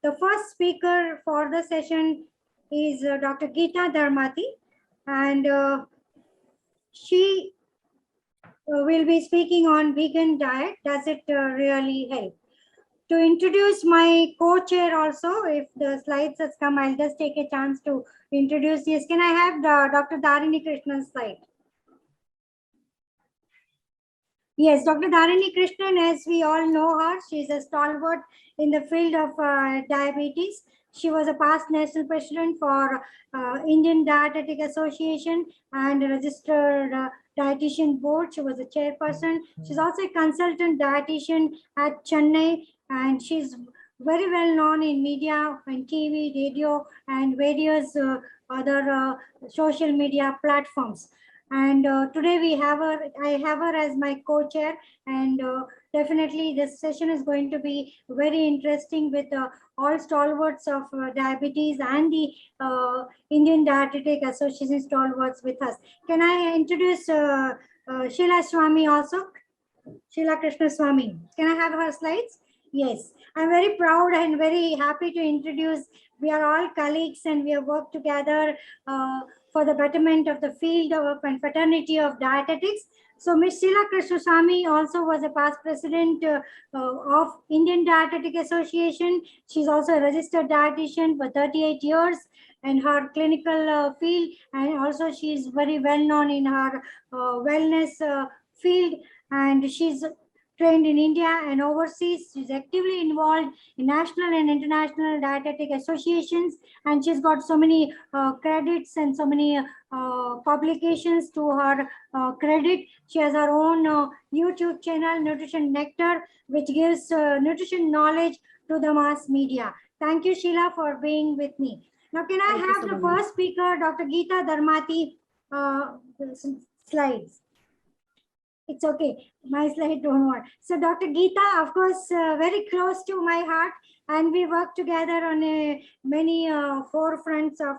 The first speaker for the session is Dr. Geeta Dharmati, and she will be speaking on vegan diet. Does it really help? To introduce my co-chair also, if the slides has come, I'll just take a chance to introduce. Yes, can I have Dr. Dharini Krishna's slide? Yes, Dr. Dharini Krishnan, as we all know her, she's a stalwart in the field of diabetes. She was a past national president for Indian Dietetic Association and a registered dietitian board. She was a chairperson. She's also a consultant dietitian at Chennai, and she's very well known in media and TV, radio, and various other social media platforms. And today we have her, I have her as my co-chair, and definitely this session is going to be very interesting with all stalwarts of diabetes and the Indian Dietetic Association stalwarts with us. Can I introduce Sheila Swami also? Sheila Krishna Swami. Can I have her slides? Yes, I'm very proud and very happy to introduce. We are all colleagues and we have worked together for the betterment of the field of and fraternity of dietetics. So Ms. Sheila Krishnaswamy also was a past president of Indian Dietetic Association. She's also a registered dietitian for 38 years in her clinical field, and also she's very well known in her wellness field, and she's trained in India and overseas. She's actively involved in national and international dietetic associations, and she's got so many credits and so many publications to her credit. She has her own YouTube channel, Nutrition Nectar, which gives nutrition knowledge to the mass media. Thank you, Sheila, for being with me. Now, can I have the first speaker, Dr. Geeta Dharmati, slides? It's okay. My slide don't want. So Dr. Geeta, of course, very close to my heart, and we work together on many forefronts of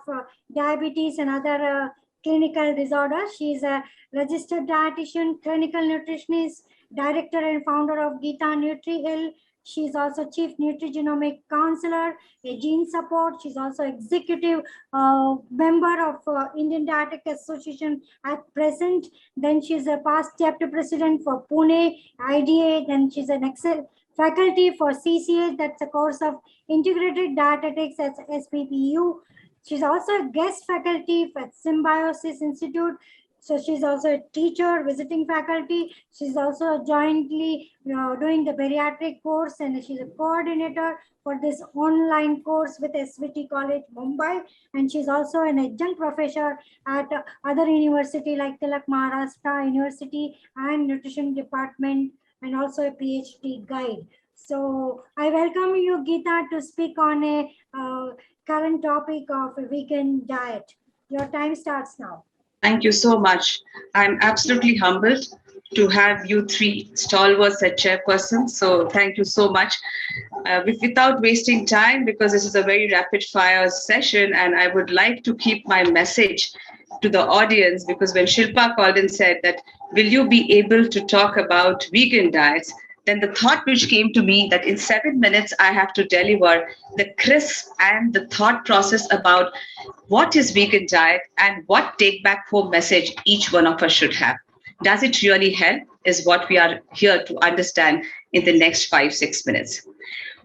diabetes and other clinical disorders. She's a registered dietitian, clinical nutritionist, director and founder of Geeta NutriHeal. She's also chief nutrigenomic counselor, a gene support. She's also executive member of Indian Dietetic Association at present. Then she's a past chapter president for Pune IDA. Then she's an faculty for CCA, that's a course of integrated dietetics at SPPU. She's also a guest faculty at Symbiosis Institute. So she's also a teacher, visiting faculty. She's also jointly doing the bariatric course, and she's a coordinator for this online course with SVT College, Mumbai. And she's also an adjunct professor at other university like Tilak Maharashtra University and Nutrition Department, and also a PhD guide. So I welcome you, Geeta, to speak on a current topic of a vegan diet. Your time starts now. Thank you so much. I'm absolutely humbled to have you three stalwarts as chairperson. So thank you so much. Without wasting time, because this is a very rapid fire session, and I would like to keep my message to the audience, because when Shilpa called and said that, will you be able to talk about vegan diets? Then the thought which came to me that in 7 minutes, I have to deliver the crisp and the thought process about what is vegan diet and what take back home message each one of us should have. Does it really help is what we are here to understand in the next 5-6 minutes.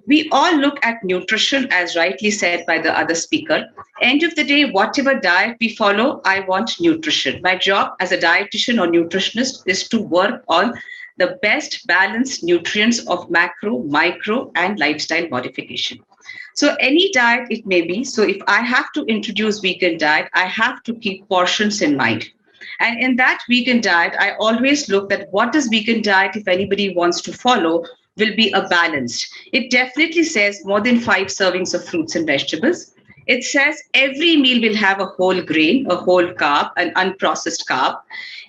We all look at nutrition, as rightly said by the other speaker. End of the day, whatever diet we follow, I want nutrition. My job as a dietitian or nutritionist is to work on the best balanced nutrients of macro, micro, and lifestyle modification. So any diet it may be. So if I have to introduce vegan diet, I have to keep portions in mind. And in that vegan diet, I always look at what is vegan diet, if anybody wants to follow, will be a balanced. It definitely says more than 5 servings of fruits and vegetables. It says every meal will have a whole grain, a whole carb, an unprocessed carb.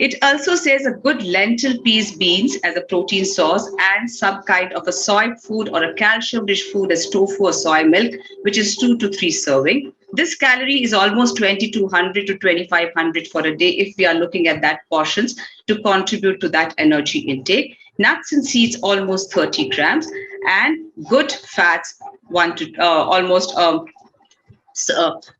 It also says a good lentil, peas, beans as a protein source, and some kind of a soy food or a calcium-rich food as tofu or soy milk, which is 2 to 3 serving. This calorie is almost 2200 to 2500 for a day if we are looking at that portions to contribute to that energy intake. nuts and seeds almost 30 grams, and good fats almost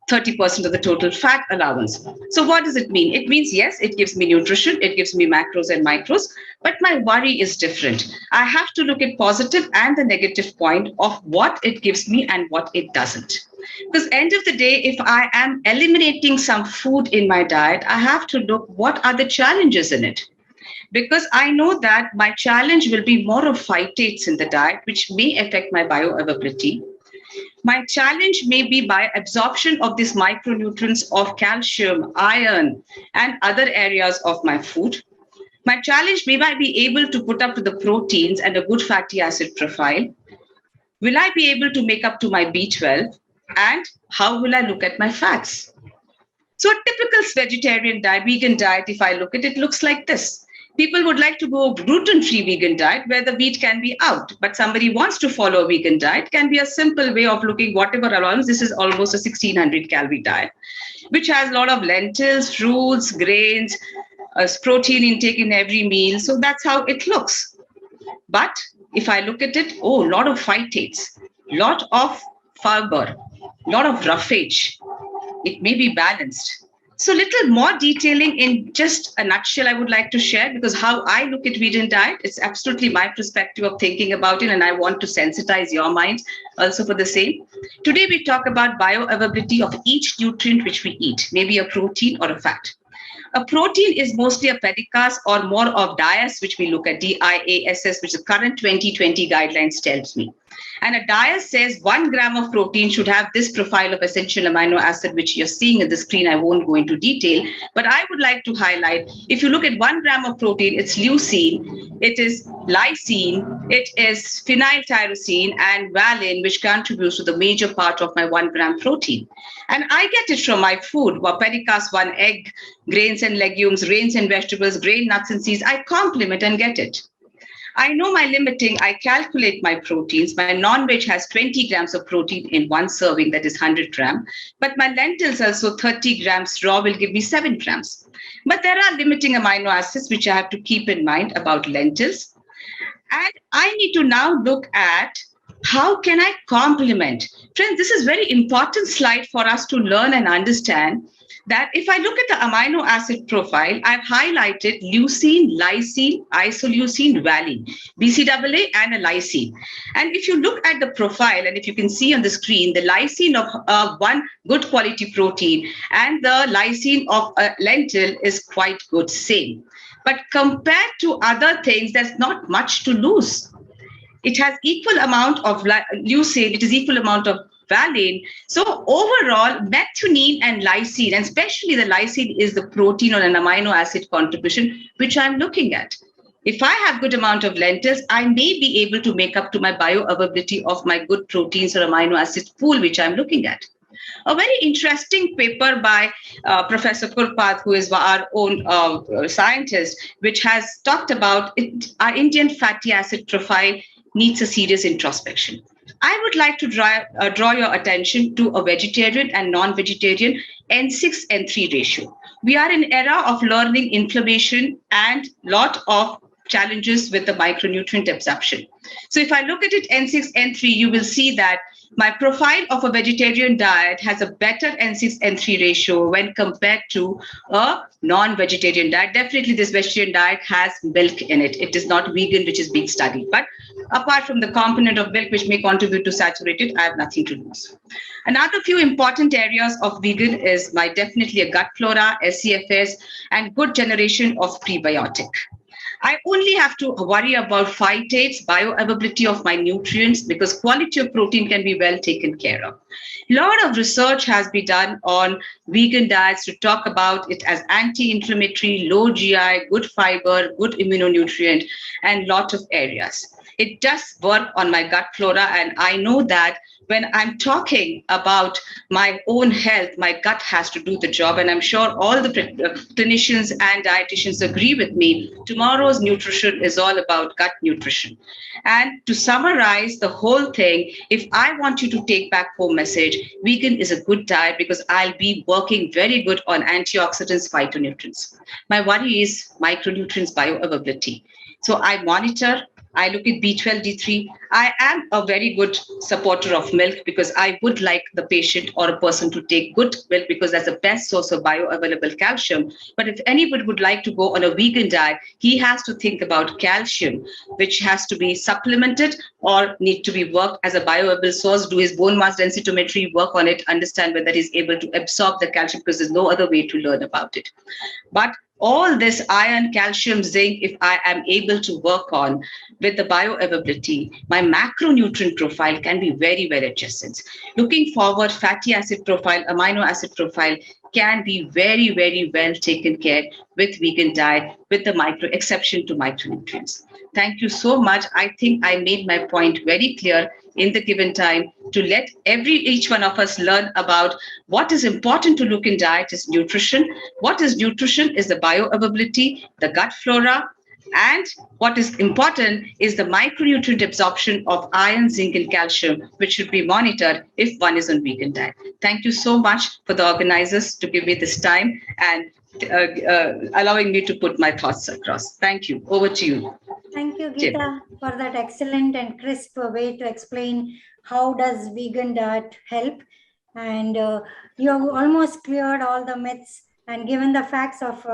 30% of the total fat allowance. So what does it mean? It means, yes, it gives me nutrition, it gives me macros and micros, but my worry is different. I have to look at positive and the negative point of what it gives me and what it doesn't. Because end of the day, if I am eliminating some food in my diet, I have to look what are the challenges in it. Because I know that my challenge will be more of phytates in the diet, which may affect my bioavailability. My challenge may be by absorption of these micronutrients of calcium, iron, and other areas of my food. My challenge may be able to put up to the proteins and a good fatty acid profile. Will I be able to make up to my B12? And how will I look at my fats? So a typical vegetarian diet, vegan diet, if I look at it, looks like this. People would like to go gluten-free vegan diet where the wheat can be out, but somebody wants to follow a vegan diet can be a simple way of looking whatever allowance. This is almost a 1600 calorie diet, which has a lot of lentils, fruits, grains, protein intake in every meal. So that's how it looks. But if I look at it, a lot of phytates, lot of fiber, lot of roughage. It may be balanced. So little more detailing in just a nutshell I would like to share, because how I look at vegan diet, it's absolutely my perspective of thinking about it, and I want to sensitize your mind also for the same. Today we talk about bioavailability of each nutrient which we eat, maybe a protein or a fat. A protein is mostly a pedicast or more of DIAS, which we look at, DIASS, which the current 2020 guidelines tells me. And a DIAS says 1 gram of protein should have this profile of essential amino acid, which you're seeing in the screen. I won't go into detail, but I would like to highlight, if you look at 1 gram of protein, it's leucine, it is lysine, it is phenyltyrosine and valine, which contributes to the major part of my 1 gram protein. And I get it from my food, pedicast 1 egg, grains and legumes, grains and vegetables, grain, nuts and seeds. I complement and get it. I know my limiting, I calculate my proteins. My non-veg has 20 grams of protein in one serving, that is 100 grams. But my lentils also 30 grams raw will give me 7 grams. But there are limiting amino acids which I have to keep in mind about lentils. And I need to now look at how can I complement. Friends, this is very important slide for us to learn and understand that if I look at the amino acid profile, I've highlighted leucine, lysine, isoleucine, valine, BCAA, and a lysine. And if you look at the profile, and if you can see on the screen, the lysine of one good quality protein and the lysine of a lentil is quite good, same. But compared to other things, there's not much to lose. It has equal amount of leucine, it is equal amount of valine. So overall, methionine and lysine, and especially the lysine is the protein or an amino acid contribution, which I'm looking at. If I have good amount of lentils, I may be able to make up to my bioavailability of my good proteins or amino acid pool, which I'm looking at. A very interesting paper by Professor Kurpath, who is our own scientist, which has talked about it, our Indian fatty acid profile needs a serious introspection. I would like to draw your attention to a vegetarian and non-vegetarian N6-N3 ratio. We are in an era of learning inflammation and lot of challenges with the micronutrient absorption. So if I look at it N6-N3, you will see that my profile of a vegetarian diet has a better N6-N3 ratio when compared to a non-vegetarian diet. Definitely this vegetarian diet has milk in it. It is not vegan, which is being studied. But apart from the component of milk, which may contribute to saturated, I have nothing to lose. Another few important areas of vegan is definitely a gut flora, SCFS, and good generation of prebiotic. I only have to worry about phytates, bioavailability of my nutrients, because quality of protein can be well taken care of. A lot of research has been done on vegan diets to talk about it as anti-inflammatory, low GI, good fiber, good immunonutrient, and lot of areas. It does work on my gut flora, and I know that when I'm talking about my own health, my gut has to do the job. And I'm sure all the clinicians and dietitians agree with me. Tomorrow's nutrition is all about gut nutrition. And to summarize the whole thing, if I want you to take back home message, vegan is a good diet because I'll be working very good on antioxidants, phytonutrients. My worry is micronutrients bioavailability. So I monitor, I look at B12, D3. I am a very good supporter of milk because I would like the patient or a person to take good milk because that's the best source of bioavailable calcium. But if anybody would like to go on a vegan diet, he has to think about calcium, which has to be supplemented or need to be worked as a bioavailable source, do his bone mass densitometry, work on it, understand whether he's able to absorb the calcium because there's no other way to learn about it. But all this iron, calcium, zinc, if I am able to work on with the bioavailability, my macronutrient profile can be very well adjusted. Looking forward, fatty acid profile, amino acid profile can be very, very well taken care with vegan diet, with the exception to micronutrients. Thank you so much. I think I made my point very clear in the given time to let each one of us learn about what is important to look in diet is nutrition. What is nutrition is the bioavailability, the gut flora, and what is important is the micronutrient absorption of iron, zinc, and calcium, which should be monitored if one is on vegan diet. Thank you so much for the organizers to give me this time and allowing me to put my thoughts across. Thank you. Over to you. Thank you, Jim. Geeta, for that excellent and crisp way to explain how does vegan diet help. And you have almost cleared all the myths and given the facts of